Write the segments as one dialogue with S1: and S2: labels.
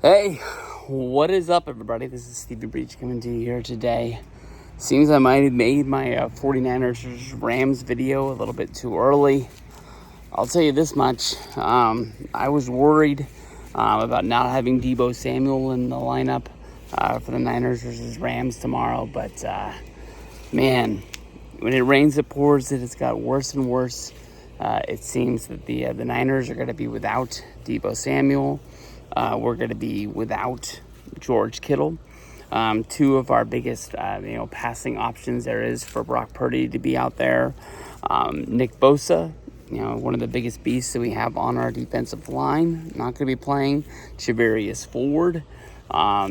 S1: Hey, what is up, everybody? This is Stevie Breach coming to you here today. Seems I might have made my 49ers Rams video a little bit too early. I'll tell you this much. I was worried about not having Deebo Samuel in the lineup for the Niners versus Rams tomorrow. But, man, when it rains, it pours. It's got worse and worse. It seems that the Niners are going to be without Deebo Samuel. We're going to be without George Kittle. Two of our biggest, passing options there is for Brock Purdy to be out there. Nick Bosa, one of the biggest beasts that we have on our defensive line, not going to be playing. Charvarius Ford, our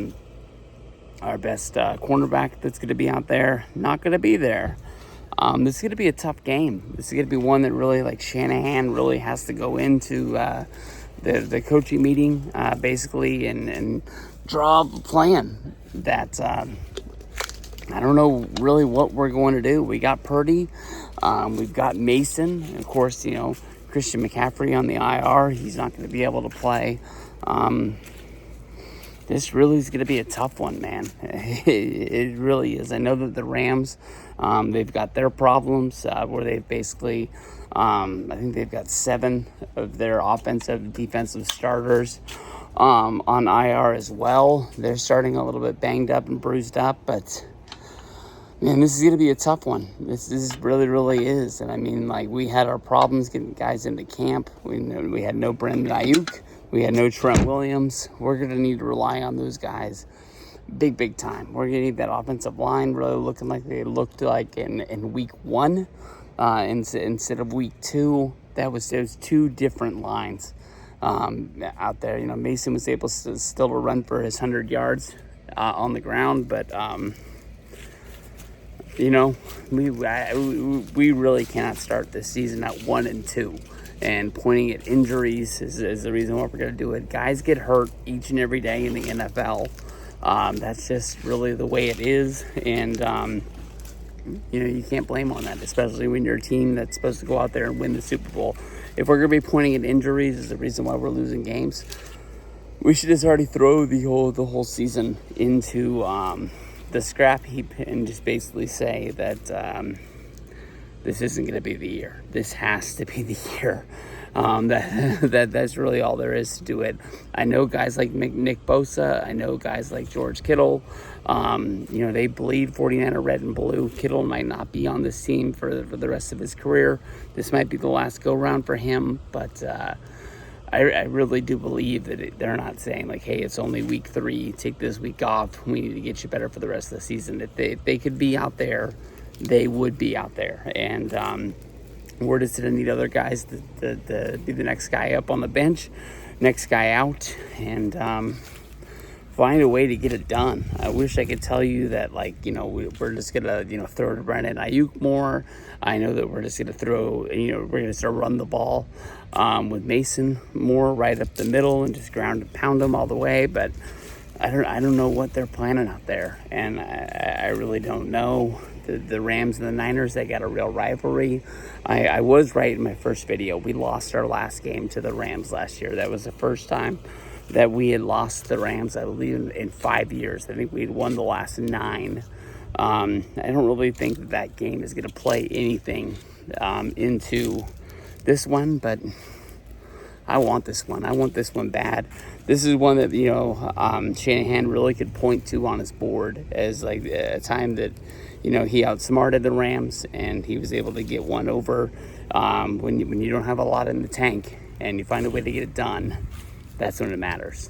S1: best cornerback that's going to be out there, not going to be there. This is going to be a tough game. This is going to be one that really, Shanahan really has to go into the coaching meeting, basically, and draw a plan that I don't know really what we're going to do. We got Purdy. We've got Mason. And of course, Christian McCaffrey on the IR. He's not going to be able to play. This really is going to be a tough one, man. It really is. I know that the Rams, they've got their problems where they've basically, I think they've got 7 of their offensive, defensive starters on IR as well. They're starting a little bit banged up and bruised up, but man, this is going to be a tough one. This really, really is. And I mean, we had our problems getting guys into camp. We had no Brandon Ayuk. We had no Trent Williams. We're going to need to rely on those guys big time. We're going to need that offensive line really looking like they looked like in week 1 instead of week 2. There's 2 different lines out there. Mason was able to still to run for his 100 yards on the ground, but we really cannot start this season at 1-2. And pointing at injuries is the reason why we're going to do it. Guys get hurt each and every day in the NFL. That's just really the way it is. And, you can't blame on that, especially when you're a team that's supposed to go out there and win the Super Bowl. If we're going to be pointing at injuries is the reason why we're losing games, we should just already throw the whole season into the scrap heap and just basically say that this isn't going to be the year. This has to be the year. That's really all there is to do it. I know guys like Nick Bosa. I know guys like George Kittle. They bleed 49er red and blue. Kittle might not be on this team for the rest of his career. This might be the last go-round for him. But I really do believe that they're not saying, hey, it's only week 3. Take this week off. We need to get you better for the rest of the season. If they could be out there, they would be out there. And we're just going to need other guys to be the next guy up on the bench, next guy out, and find a way to get it done. I wish I could tell you that, we're just going to, throw to Brandon Ayuk more. I know that we're just going to throw, we're going to start run the ball with Mason more right up the middle and just ground and pound them all the way. But I don't know what they're planning out there, and I really don't know. The Rams and the Niners, they got a real rivalry. I was right in my first video. We lost our last game to the Rams last year. That was the first time that we had lost the Rams, I believe, in 5 years. I think we had won the last 9. I don't really think that game is going to play anything into this one, but I want this one. I want this one bad. This is one that, Shanahan really could point to on his board as a time that, he outsmarted the Rams and he was able to get one over when you don't have a lot in the tank and you find a way to get it done. That's when it matters.